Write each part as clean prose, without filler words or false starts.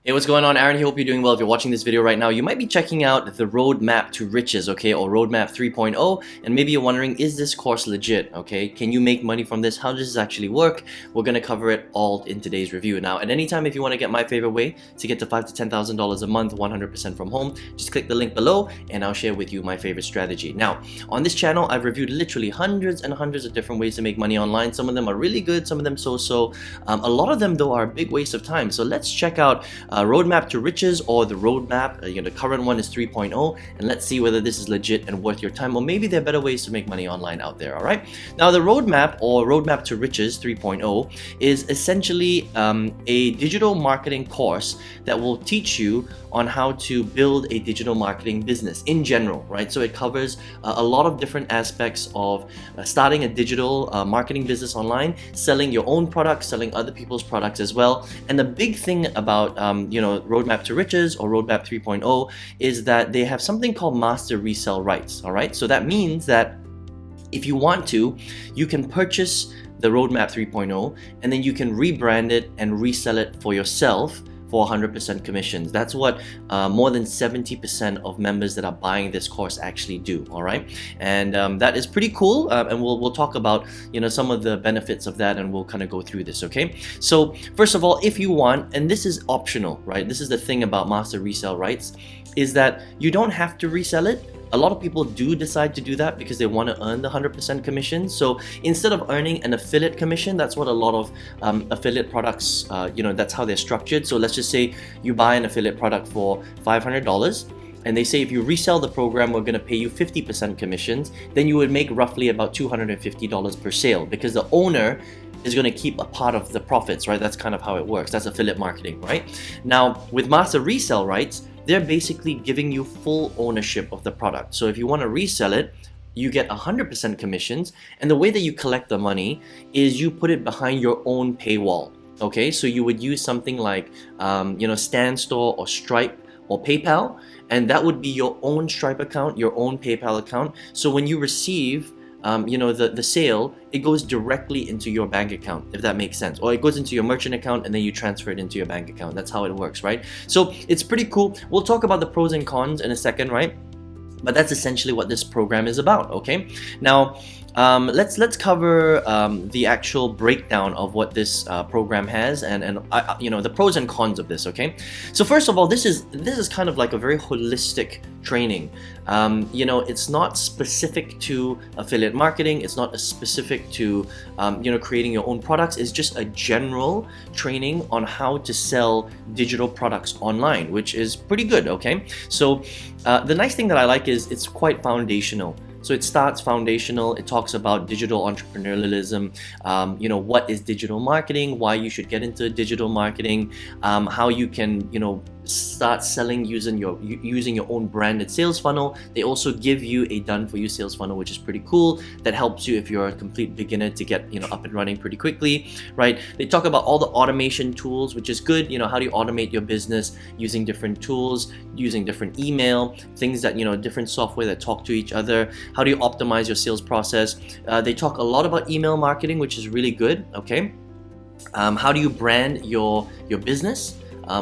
Hey, what's going on? Aaron here. Hope you're doing well. If you're watching this video right now, you might be checking out the Roadmap to Riches, okay, or Roadmap 3.0, and maybe you're wondering, is this course legit, okay? Can you make money from this? How does this actually work? We're going to cover it all in today's review. Now, at any time, if you want to get my favorite way to get to $5,000 to $10,000 a month, 100% from home, just click the link below and I'll share with you my favorite strategy. Now, on this channel, I've reviewed literally hundreds and hundreds of different ways to make money online. Some of them are really good, some of them so-so. A lot of them, though, are a big waste of time. So let's check out Roadmap to Riches, or the Roadmap. The current one is 3.0, and let's see whether this is legit and worth your time, or maybe there are better ways to make money online out there. All right. Now, the Roadmap, or Roadmap to Riches 3.0, is essentially a digital marketing course that will teach you on how to build a digital marketing business in general, right? So it covers a lot of different aspects of starting a digital marketing business online, selling your own products, selling other people's products as well. And the big thing about Roadmap to Riches, or Roadmap 3.0, is that they have something called master resell rights. All right, so that means that if you want to, you can purchase the Roadmap 3.0 and then you can rebrand it and resell it for yourself for 100% commissions. That's what more than 70% of members that are buying this course actually do. All right, and that is pretty cool. And we'll talk about some of the benefits of that, and we'll kind of go through this. Okay, so first of all, if you want, and this is optional, right? This is the thing about master resell rights, is that you don't have to resell it. A lot of people do decide to do that because they want to earn the 100% commission. So instead of earning an affiliate commission, that's what a lot of affiliate products, that's how they're structured. So let's just say you buy an affiliate product for $500, and they say if you resell the program, we're going to pay you 50% commissions. Then you would make roughly about $250 per sale, because the owner is going to keep a part of the profits, right? That's kind of how it works. That's affiliate marketing, right? Now, with master resell rights, they're basically giving you full ownership of the product. So if you want to resell it, you get 100% commissions, and the way that you collect the money is you put it behind your own paywall. Okay, so you would use something like Stan Store or Stripe or PayPal, and that would be your own Stripe account, your own PayPal account. So when you receive the sale, it goes directly into your bank account, if that makes sense. Or it goes into your merchant account and then you transfer it into your bank account. That's how it works, right? So it's pretty cool. We'll talk about the pros and cons in a second, right? But that's essentially what this program is about, okay? Now, let's cover the actual breakdown of what this program has, and the pros and cons of this. Okay, so first of all, this is kind of like a very holistic training. It's not specific to affiliate marketing. It's not specific to creating your own products. It's just a general training on how to sell digital products online, which is pretty good. Okay, so the nice thing that I like is it's quite foundational. So it starts foundational. It talks about digital entrepreneurialism, what is digital marketing, why you should get into digital marketing, how you can, start selling using your own branded sales funnel. They also give you a done-for-you sales funnel, which is pretty cool. That helps you if you're a complete beginner to get up and running pretty quickly, right? They talk about all the automation tools, which is good. How do you automate your business using different tools, using different email, things that different software that talk to each other. How do you optimize your sales process? They talk a lot about email marketing, which is really good. Okay, how do you brand your business?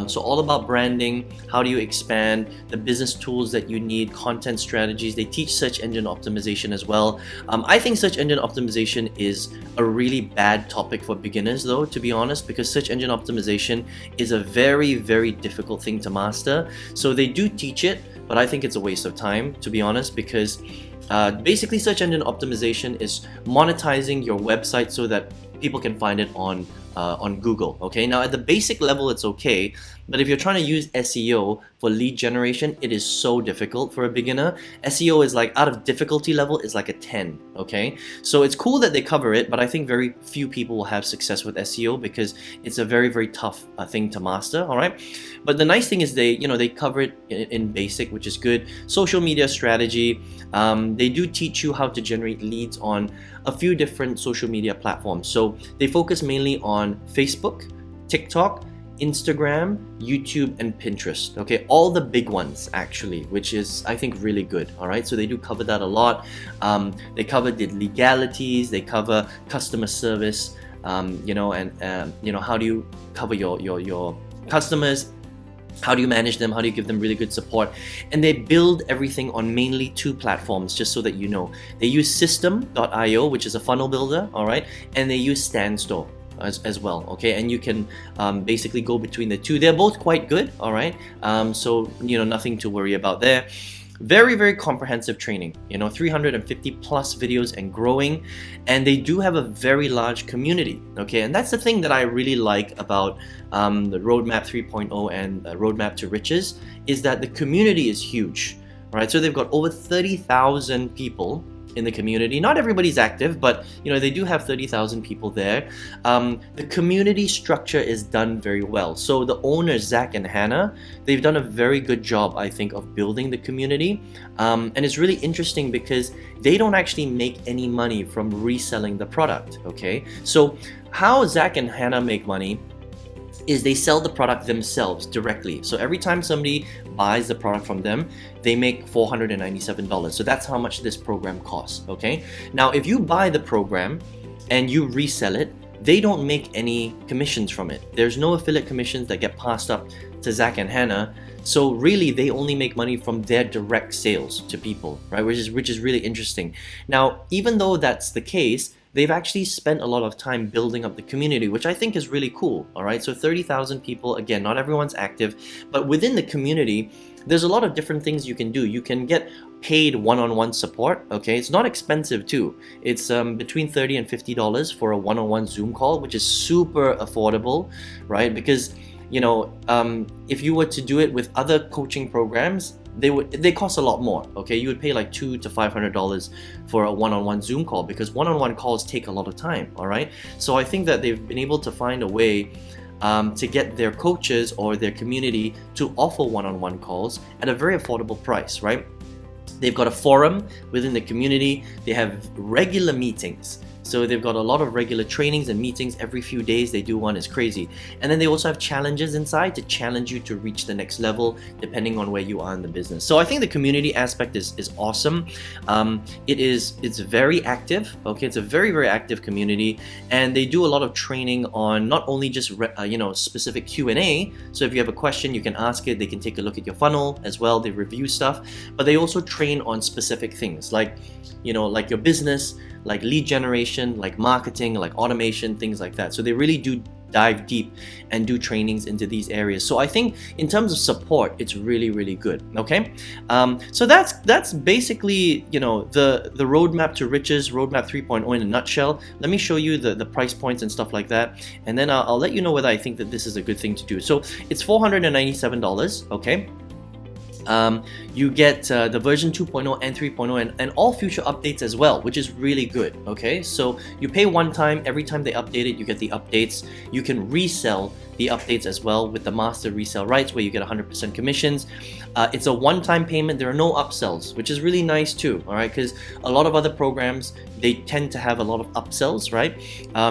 So all about branding, how do you expand, the business tools that you need, content strategies. They teach search engine optimization as well. I think search engine optimization is a really bad topic for beginners, though, to be honest, because search engine optimization is a very, very difficult thing to master. So they do teach it, but I think it's a waste of time, to be honest, because basically search engine optimization is monetizing your website so that people can find it on Google. Okay, now at the basic level it's okay, but if you're trying to use SEO for lead generation, it is so difficult for a beginner. SEO is like, out of difficulty level, is like a 10. Okay, so it's cool that they cover it, but I think very few people will have success with SEO because it's a very, very tough thing to master. All right, but the nice thing is they cover it in basic, which is good. Social media strategy. They do teach you how to generate leads on a few different social media platforms. So they focus mainly on Facebook, TikTok, Instagram, YouTube, and Pinterest. Okay, all the big ones actually, which is, I think, really good. All right, so they do cover that a lot. They cover the legalities. They cover customer service. And how do you cover your customers. How do you manage them? How do you give them really good support? And they build everything on mainly 2 platforms, just so that you know. They use system.io, which is a funnel builder, all right? And they use Standstore as well, okay? And you can basically go between the 2. They're both quite good, all right? So, you know, nothing to worry about there. Very, very comprehensive training, you know, 350 plus videos and growing, and they do have a very large community, okay? And that's the thing that I really like about the Roadmap 3.0 and Roadmap to Riches, is that the community is huge, right? So they've got over 30,000 people in the community. Not everybody's active, but you know, they do have 30,000 people there. The community structure is done very well. So the owners, Zach and Hannah, they've done a very good job, I think, of building the community. And it's really interesting because they don't actually make any money from reselling the product, okay? So how Zach and Hannah make money is they sell the product themselves directly. So every time somebody buys the product from them, they make $497. So that's how much this program costs, okay? Now, if you buy the program and you resell it, they don't make any commissions from it. There's no affiliate commissions that get passed up to Zach and Hannah. So really, they only make money from their direct sales to people, right? Which is really interesting. Now, even though that's the case, they've actually spent a lot of time building up the community, which I think is really cool, all right? So 30,000 people, again, not everyone's active, but within the community, there's a lot of different things you can do. You can get paid one-on-one support, okay? It's not expensive too. It's between $30 and $50 for a one-on-one Zoom call, which is super affordable, right? Because, you know, if you were to do it with other coaching programs, they cost a lot more, okay? You would pay like $200 to $500 for a one-on-one Zoom call, because one-on-one calls take a lot of time, all right? So I think that they've been able to find a way to get their coaches or their community to offer one-on-one calls at a very affordable price, right? They've got a forum within the community. They have regular meetings. So they've got a lot of regular trainings and meetings every few days. They do one, is crazy. And then they also have challenges inside to challenge you to reach the next level depending on where you are in the business. So I think the community aspect is awesome. It's very active, okay? It's a very, very active community, and they do a lot of training on not only just specific Q&A. So if you have a question, you can ask it. They can take a look at your funnel as well. They review stuff, but they also train on specific things like your business, like lead generation, like marketing, like automation, things like that. So they really do dive deep and do trainings into these areas. So I think in terms of support, it's really, really good, okay? So that's basically, the Roadmap to Riches, Roadmap 3.0 in a nutshell. Let me show you the price points and stuff like that, and then I'll let you know whether I think that this is a good thing to do. So it's $497, okay? You get the version 2.0 and 3.0 and all future updates as well, which is really good, okay? So you pay one time, every time they update it, you get the updates. You can resell the updates as well with the master resell rights, where you get 100% commissions. It's a one-time payment. There are no upsells, which is really nice too, all right? Because a lot of other programs, they tend to have a lot of upsells, right?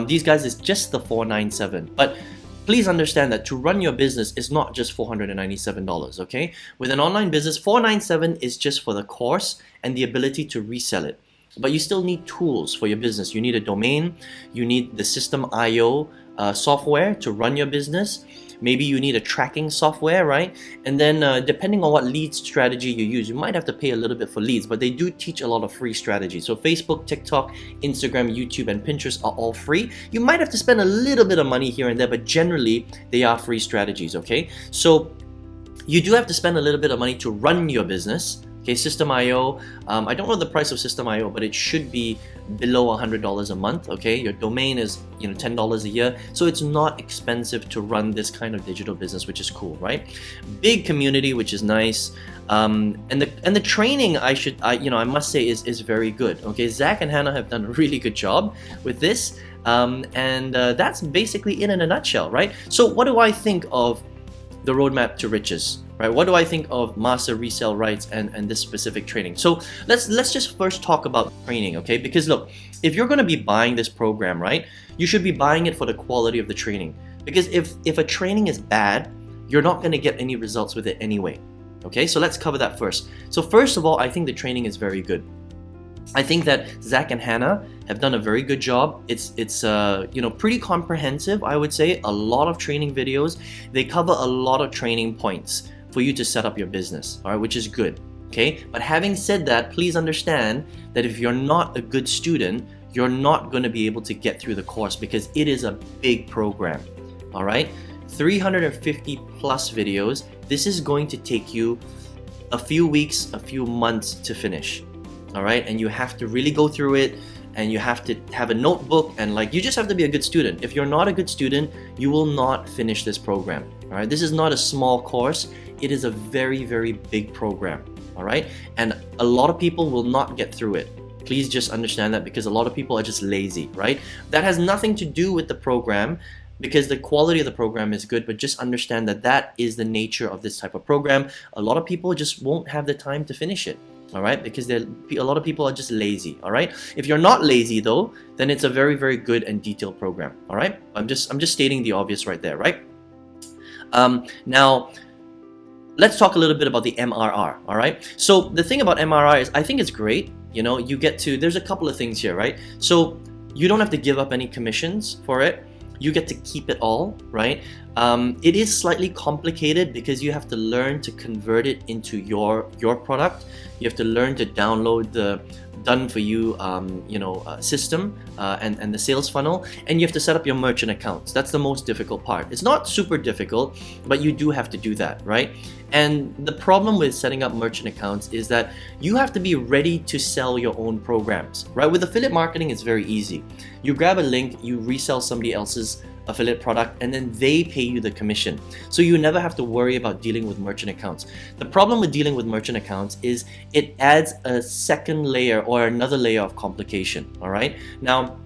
These guys is just the $497, but please understand that to run your business is not just $497, okay? With an online business, $497 is just for the course and the ability to resell it. But you still need tools for your business. You need a domain, you need the System.io software to run your business. Maybe you need a tracking software, right? And then depending on what lead strategy you use, you might have to pay a little bit for leads, but they do teach a lot of free strategies. So Facebook, TikTok, Instagram, YouTube, and Pinterest are all free. You might have to spend a little bit of money here and there, but generally they are free strategies, okay? So you do have to spend a little bit of money to run your business. Okay, System.io, I don't know the price of System.io, but it should be below $100 a month, okay? Your domain is, $10 a year, so it's not expensive to run this kind of digital business, which is cool, right? Big community, which is nice, and the training, I must say is very good, okay? Zach and Hannah have done a really good job with this, and that's basically it in a nutshell, right? So what do I think of the Roadmap to Riches, right? What do I think of master resell rights and this specific training? So let's just first talk about training, okay? Because look, if you're going to be buying this program, right, you should be buying it for the quality of the training. Because if a training is bad, you're not going to get any results with it anyway, okay? So let's cover that first. So first of all, I think the training is very good. I think that Zach and Hannah have done a very good job. It's pretty comprehensive, I would say. A lot of training videos. They cover a lot of training points for you to set up your business, all right, which is good. Okay, but having said that, please understand that if you're not a good student, you're not going to be able to get through the course because it is a big program. All right, 350 plus videos. This is going to take you a few weeks, a few months to finish. All right, and you have to really go through it, and you have to have a notebook, and you just have to be a good student. If you're not a good student, you will not finish this program. All right, this is not a small course. It is a very, very big program. All right, and a lot of people will not get through it. Please just understand that, because a lot of people are just lazy, right? That has nothing to do with the program, because the quality of the program is good, but just understand that that is the nature of this type of program. A lot of people just won't have the time to finish it. All right, because a lot of people are just lazy. All right, if you're not lazy though, then it's a very, very good and detailed program. All right, I'm just stating the obvious right there, right? Now let's talk a little bit about the MRR. All right, so the thing about MRR is I think it's great. You know, you get to, there's a couple of things here, right? So you don't have to give up any commissions for it. You get to keep it all, right? It is slightly complicated because you have to learn to convert it into your product. You have to learn to download the done for you system and the sales funnel, and you have to set up your merchant accounts. That's the most difficult part. It's not super difficult, but you do have to do that, right? And the problem with setting up merchant accounts is that you have to be ready to sell your own programs, right? With affiliate marketing, it's very easy. You grab a link, you resell somebody else's affiliate product, and then they pay you the commission. So you never have to worry about dealing with merchant accounts. The problem with dealing with merchant accounts is it adds a second layer or another layer of complication, all right? Now,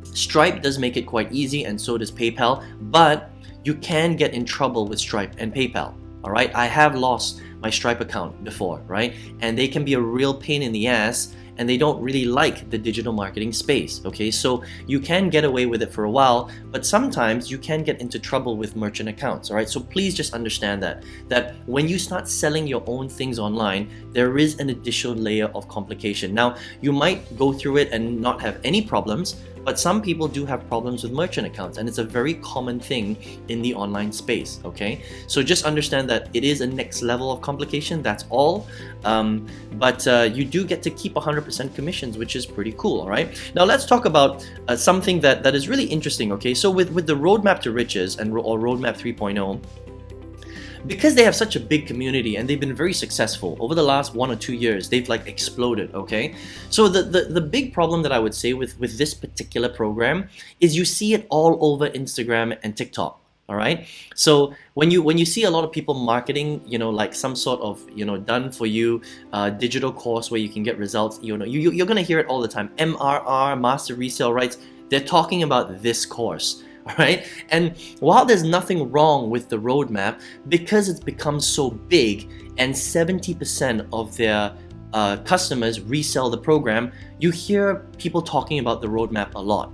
Stripe does make it quite easy, and so does PayPal, but you can get in trouble with Stripe and PayPal. All right, I have lost my Stripe account before, right? And they can be a real pain in the ass, and they don't really like the digital marketing space, okay? So you can get away with it for a while, but sometimes you can get into trouble with merchant accounts, all right? So please just understand that when you start selling your own things online, there is an additional layer of complication. Now, you might go through it and not have any problems, but some people do have problems with merchant accounts, and it's a very common thing in the online space, okay? So just understand that it is a next level of complication, that's all. But you do get to keep 100% commissions, which is pretty cool, all right? Now let's talk about something that is really interesting, okay? So with the Roadmap to Riches or Roadmap 3.0, because they have such a big community and they've been very successful over the last 1 or 2 years, they've exploded, okay? So the big problem that I would say with this particular program is you see it all over Instagram and TikTok, all right? So when you see a lot of people marketing, some sort of, done for you digital course where you can get results, you're gonna hear it all the time. MRR, Master Resell Rights, they're talking about this course. All right, and while there's nothing wrong with the roadmap, because it's become so big and 70% of their customers resell the program, you hear people talking about the roadmap a lot.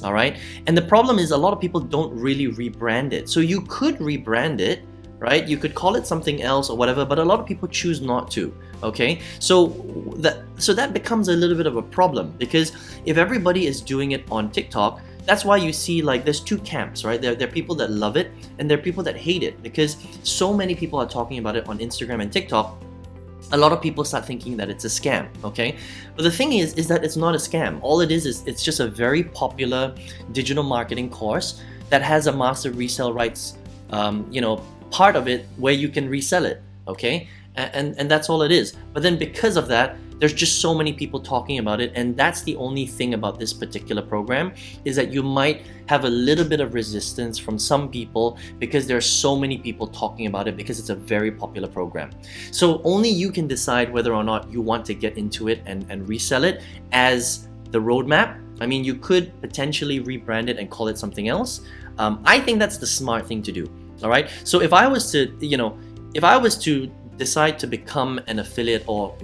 All right, and the problem is a lot of people don't really rebrand it. So you could rebrand it, right? You could call it something else or whatever, but a lot of people choose not to. Okay, so that becomes a little bit of a problem, because if everybody is doing it on TikTok, that's why you see there's two camps, right? There are people that love it and there are people that hate it, because so many people are talking about it on Instagram and TikTok. A lot of people start thinking that it's a scam, okay? But the thing is that it's not a scam. All it is it's just a very popular digital marketing course that has a Master Resell Rights, part of it where you can resell it, okay? And that's all it is. But then because of that, there's just so many people talking about it, and that's the only thing about this particular program, is that you might have a little bit of resistance from some people because there are so many people talking about it, because it's a very popular program. So only you can decide whether or not you want to get into it and resell it as the roadmap. I mean, you could potentially rebrand it and call it something else. I think that's the smart thing to do. All right. So if I was to decide to become an affiliate, or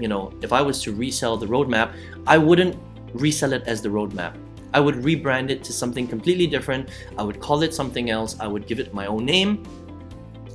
if I was to resell the roadmap, I wouldn't resell it as the roadmap. I would rebrand it to something completely different. I would call it something else. I would give it my own name,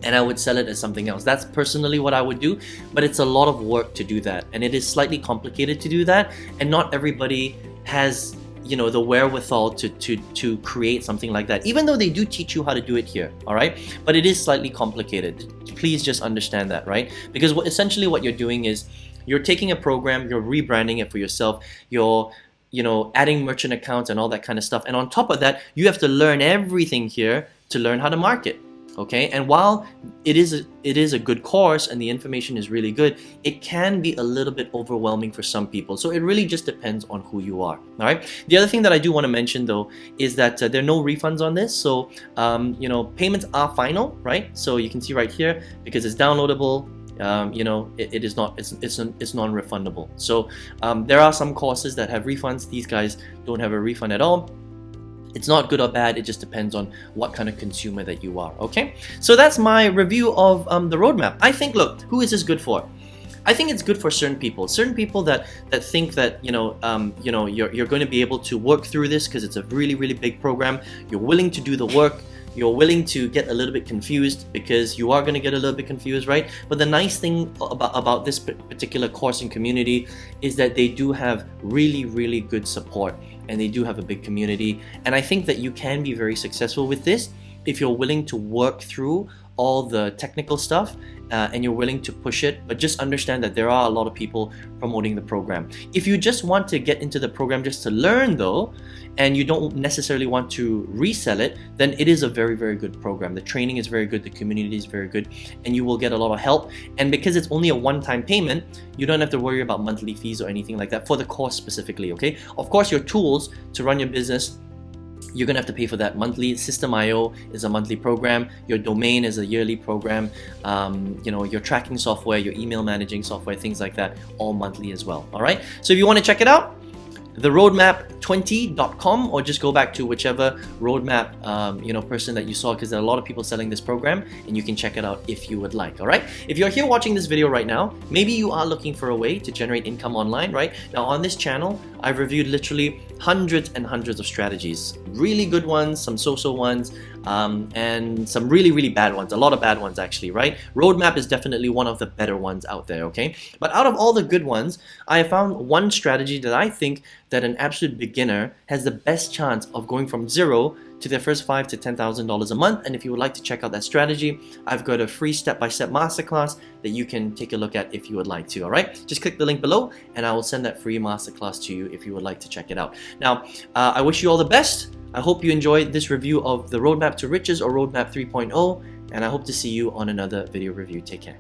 and I would sell it as something else. That's personally what I would do, but it's a lot of work to do that, and it is slightly complicated to do that, and not everybody has, you know, the wherewithal to create something like that, even though they do teach you how to do it here, all right? But it is slightly complicated. Please just understand that, right? Because essentially what you're doing is you're taking a program, you're rebranding it for yourself, you're, you know, adding merchant accounts and all that kind of stuff, and on top of that, you have to learn everything here to learn how to market. Okay, and while it is a good course and the information is really good, it can be a little bit overwhelming for some people. So it really just depends on who you are. All right. The other thing that I do want to mention though is that there are no refunds on this. So you know, payments are final, right? So you can see right here, because it's downloadable. You know, it is not, it's non-refundable. So there are some courses that have refunds. These guys don't have a refund at all. It's not good or bad, it just depends on what kind of consumer that you are, okay? So that's my review of the roadmap. I think, look, who is this good for? I think it's good for certain people that think that, you know, you're going to be able to work through this because it's a really, really big program. You're willing to do the work. You're willing to get a little bit confused, because you are going to get a little bit confused, right? But the nice thing about this particular course and community is that they do have really, really good support, and they do have a big community. And I think that you can be very successful with this if you're willing to work through all the technical stuff and you're willing to push it. But just understand that there are a lot of people promoting the program. If you just want to get into the program just to learn though, and you don't necessarily want to resell it, then it is a very, very good program. The training is very good, the community is very good, and you will get a lot of help. And because it's only a one-time payment, you don't have to worry about monthly fees or anything like that for the course specifically, okay? Of course, your tools to run your business, you're gonna have to pay for that monthly. System.io is a monthly program. Your domain is a yearly program. You know, your tracking software, your email managing software, things like that, all monthly as well. All right. So if you want to check it out, theroadmap20.com, or just go back to whichever roadmap you know, person that you saw, because there are a lot of people selling this program, and you can check it out if you would like. All right. If you're here watching this video right now, maybe you are looking for a way to generate income online, right? Now on this channel, I've reviewed literally hundreds and hundreds of strategies, really good ones, some so-so ones, and some really, really bad ones, a lot of bad ones actually, right? Roadmap is definitely one of the better ones out there, okay? But out of all the good ones, I have found one strategy that I think that an absolute beginner has the best chance of going from zero to their first $5,000 to $10,000 a month. And if you would like to check out that strategy, I've got a free step-by-step masterclass that you can take a look at if you would like to, all right? Just click the link below and I will send that free masterclass to you if you would like to check it out. Now, I wish you all the best. I hope you enjoyed this review of the Roadmap to Riches, or Roadmap 3.0, and I hope to see you on another video review. Take care.